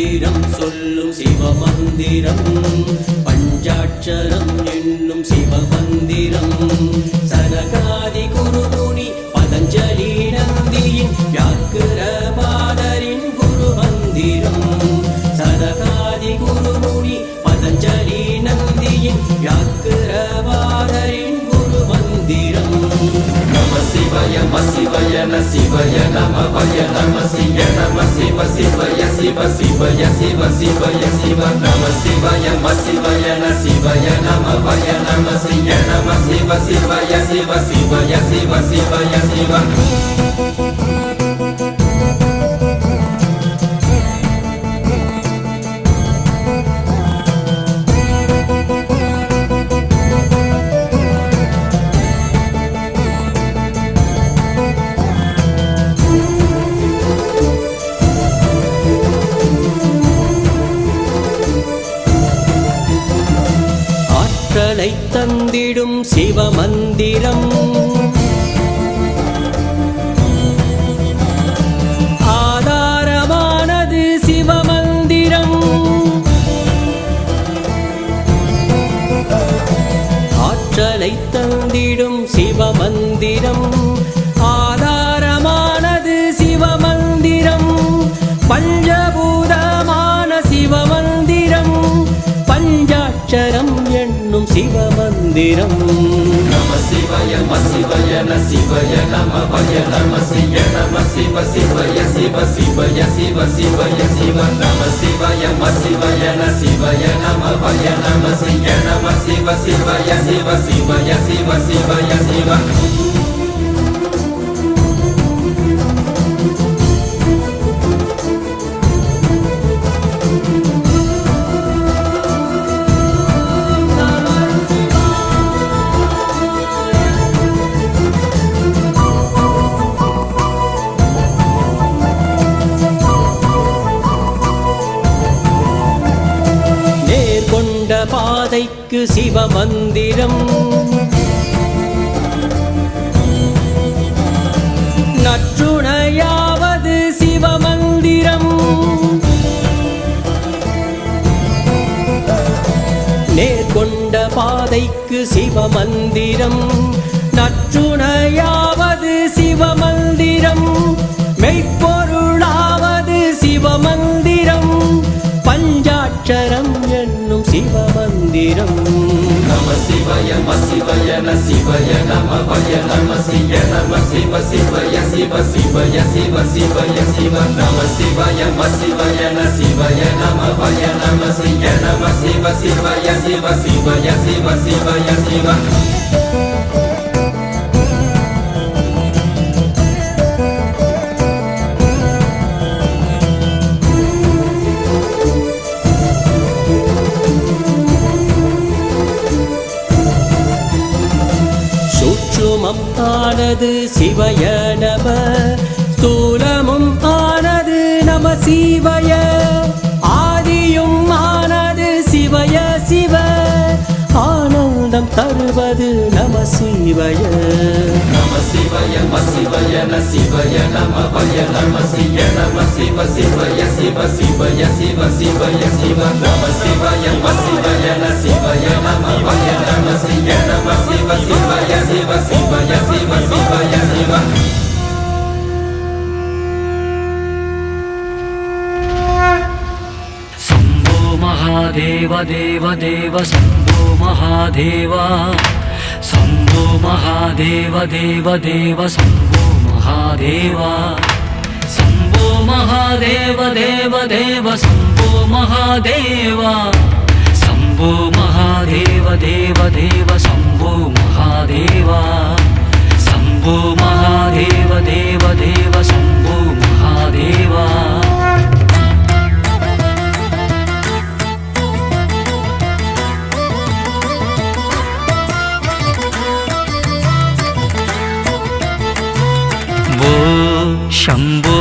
மந்திரம் சொல்லும் சிவமந்திரம் பஞ்சாட்சரம் என்னும் சிவமந்திரம் சனகாதி குருமுனி பதஞ்சலி நந்தியின் வியாக்கிரபாதரின் குரு மந்திரம் சனகாதி குருமுனி பதஞ்சலி நந்தியின் வியாக்கிரபாதரின் குரு மந்திரம் நம சிவய சிவய ந சிவய நம வய நம சிய நம சிவ சிவய சிவ சிவய சிவ சிவய சிவ நம சிவய சிவய ந சிவய நம வய நம சிய நம சிவ சிவய சிவ சிவய சிவ சிவய சிவ தந்திடும் சிவமந்திரம் ஆதாரமானது சிவமந்திரம் ஆற்றலை தந்திடும் சிவமந்திரம் ஆதாரமானது சிவமந்திரம் பஞ்சபூதமான சிவமந்திரம் பஞ்சாட்சரம் என்னும் சிவமந்திரம் நம சிவய சிவய ந சிவய நம வய நம சிய நம சிவ சிவய சிவ சிவய சிவ சிவய சிவ நம சிவய சிவய ந சிவய நம வய நம சிய நம சிவ சிவய சிவ சிவய சிவ சிவய சிவ பாதைக்கு சிவமந்திரம் நற்றுணையாவது சிவமந்திரம் நேர்கொண்ட பாதைக்கு சிவமந்திரம் நற்றுணையாவது சிவமந்திரம் மெய்ப்பொருளாவது சிவமந்திரம் பஞ்சாட்சரம் என்னும் சிவமந்திரம் நம சிவய சிவய ந சிவய நம வய நம சிய நம சிவ சிவய சிவ சிவய சிவ சிவய சிவ நம சிவய சிவய ந சிவய நம வய நம சிய நம சிவ சிவய சிவ சிவய சிவ சிவய சிவ ஆனது சிவய நம ஸ்தூலமும் ஆனது நம சிவய ஆதியும் ஆனது சிவய சிவ ஆனந்தம் தருவது நம சிவய நம சிவய சிவய ந சிவய நம வய நம சிய நம சிவ சிவய சிவ சிவய சிவ சிவய சிவ நம சிவய சிவய ந சிவய நம வய நம சிய நம சிவ சிவய சிவ சிவய சிவ சிவய சிவ शम्भो महादेव देव देव शम्भो महादेव शम्भो महादेव देव देव शम्भो महादेव शम्भो महादेव देव देव शम्भो महादेव शम्भो महादेव देव देव शम्भो महादेव शम्भो महादेव देव देव शम्भो महादेव शम्भो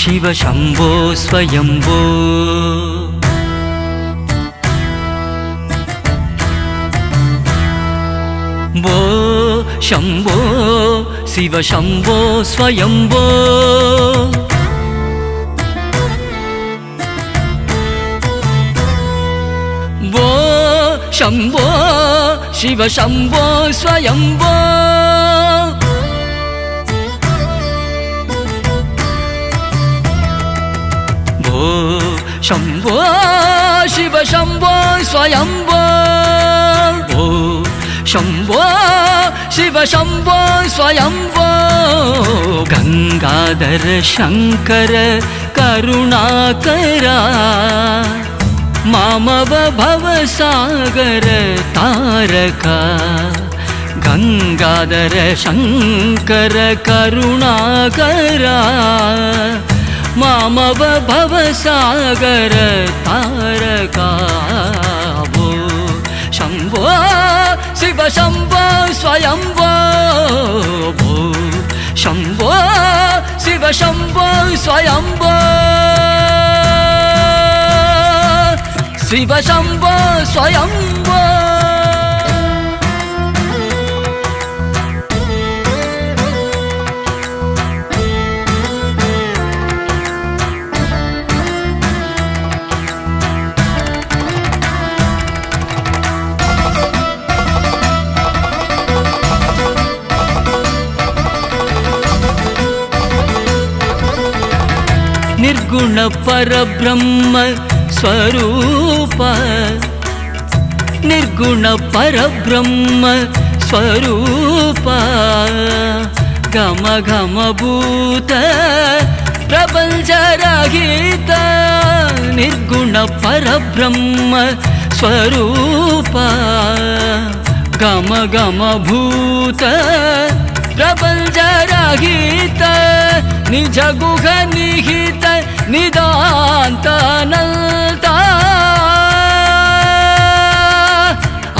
शिव शम्भो स्वयम्भो भो शम्भो शिव शम्भो स्वयम्भो शम्भो शिव शम्भो स्वयम्भो भो शम्भो शिव शम्भो स्वयम्भो भो शम्भो शिव शम्भो स्वयम्भो गंगाधर शंकर करुणाकरा मामव भवसागर तारका गंगाधर शंकर करुणाकरा मामव भवसागर तारका भो शम्भो शिव शम्भो स्वयम्भो भो शम्भो शिव शम्भो स्वयम्भो शिव शम्भो स्वयम्भो निर्गुण परब्रह्म स्वरूप निर्गुण परब्रह्म स्वरूप गम गम भूत प्रपंच रहित निर्गुण परब्रह्म स्वरूप गम गम भूत प्रपंच रहित निज गुह निहित निदान्त अनन्त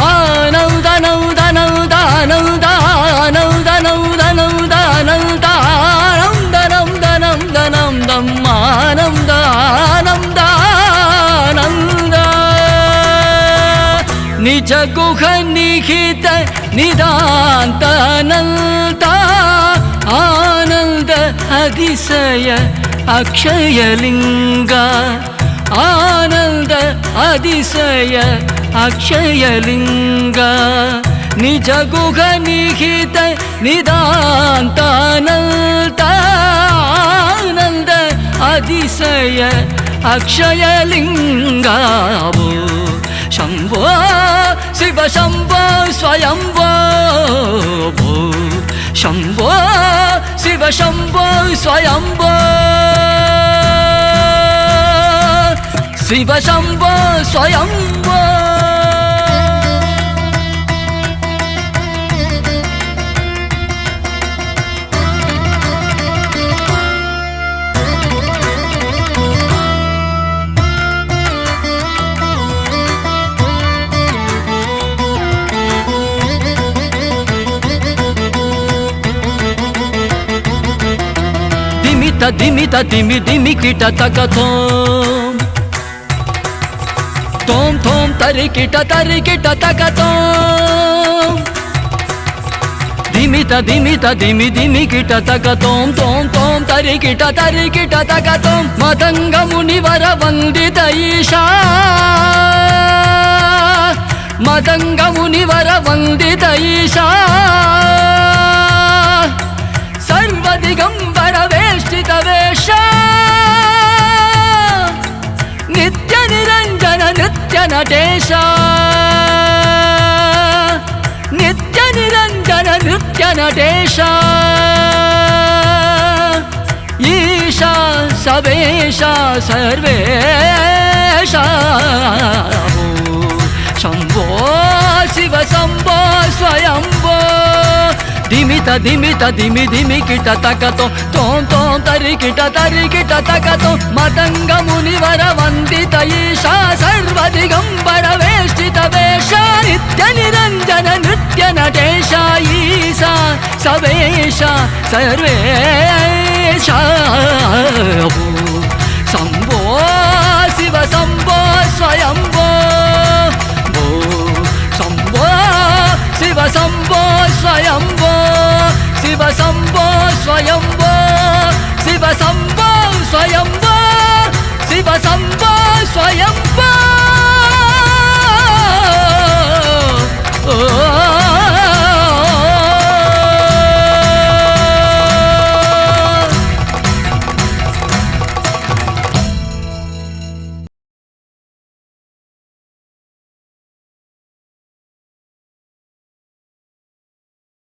आनन्द अनन्द अनन्द अनन्द आनन्द अनन्द अनन्द अनन्द आनन्द अनन्द अनन्द अनन्दम् आनन्द आनन्द आनन्द निज गुह निहित निदान्त अनन्त आनन्द अतिशय अक्षयलिंगा आनंद अतिशय अक्षयलिंगा निज गुह निहित निदान्त अनन्त आनंद अतिशय अक्षयलिंगा भो शम्भो शिव शम्भो स्वयम्भो भो शम्भो शिव शम्भो स्वयम्भो शिव शम्भो स्वयम्भो दिमित दिमि दिमि किट तक थोम तोम थोम तरि किट तक थोम दिमित दिमि दिमि किट तक थोम तोम थोम तरि किट तक थोम मदंग मुनिवर वंदित ईशा मदंग मुनिवर वंदित ईशा सर्वदिगंबर वेष्टित वेश नित्य निरंजन नित्य नटेश नित्य निरंजन नित्य नटेश ईशा सवेशा सर्वेश शंभो शिव शंभो स्वयंभो दिमित दिमि दिमि किट तक तोम तोम तरि किट तक मदंग मुनिवर वंदित ईशा सर्वदिगंबर वेष्टित वेश नित्य निरंजन नृत्य नटेश ईशा सवेश सर्वेश शंभो शिव शंभो स्वयंभो भो शंभो शिव शंभो स्वयंभो शिव शंभो स्वयं